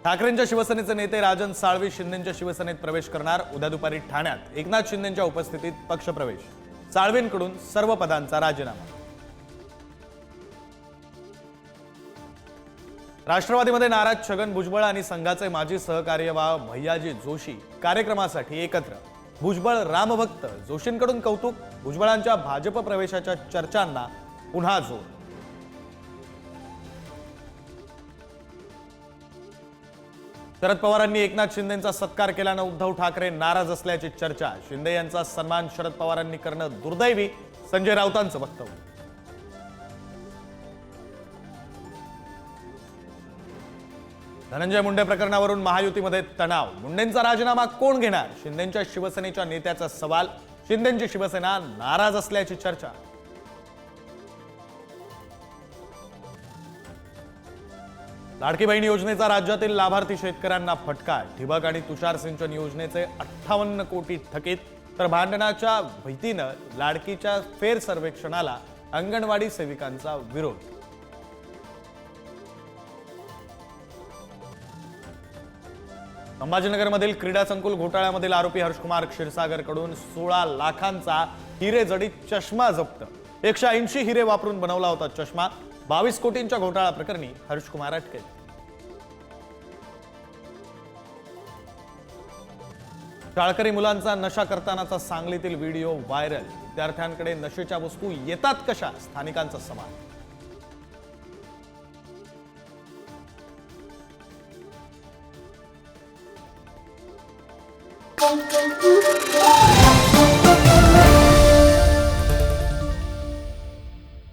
ठाकरेंच्या शिवसेनेचे नेते राजन साळवी शिंदेंच्या शिवसेनेत प्रवेश करणार। उद्या दुपारी ठाण्यात एकनाथ शिंदेंच्या उपस्थितीत पक्षप्रवेश। साळवींकडून सर्व पदांचा राजीनामा। राष्ट्रवादीमध्ये नाराज छगन भुजबळ आणि संघाचे माजी सहकार्यवाह भैयाजी जोशी कार्यक्रमासाठी एकत्र। भुजबळ रामभक्त, जोशींकडून कौतुक। भुजबळांच्या भाजप प्रवेशाच्या चर्चांना पुन्हा जोर। शरद पवारांनी एकनाथ शिंदेंचा सत्कार केल्यानं उद्धव ठाकरे नाराज असल्याची चर्चा। शिंदे यांचा सन्मान शरद पवारांनी करणं दुर्दैवी, संजय राऊतांचं वक्तव्य। धनंजय मुंडे प्रकरणावरून महायुतीमध्ये तणाव। मुंडेंचा राजीनामा कोण घेणार? शिंदेंच्या शिवसेनेच्या नेत्याचा सवाल। शिंदेंची शिवसेना नाराज असल्याची चर्चा। लाडकी बहीण योजनेचा राज्यातील लाभार्थी शेतकऱ्यांना फटका। ठिबक आणि तुषार सिंचन योजनेचे 58 कोटी थकीत, तर भांडणाच्या भीतीनं लाडकीच्या फेर सर्वेक्षणाला अंगणवाडी सेविकांचा विरोध। संभाजीनगरमधील क्रीडा संकुल घोटाळ्यामधील आरोपी हर्षकुमार क्षीरसागरकडून 16 लाखांचा हिरेजडित चष्मा जप्त। 180 हिरे वापरून बनवला होता चष्मा। 22 कोटींच्या घोटाळा प्रकरणी हर्षकुमार अटकेत। शाळकरी मुलांचा नशा करतानाचा सांगलीतील व्हिडिओ व्हायरल। विद्यार्थ्यांकडे नशेच्या वस्तू येतात कशा? स्थानिकांचा सवाल।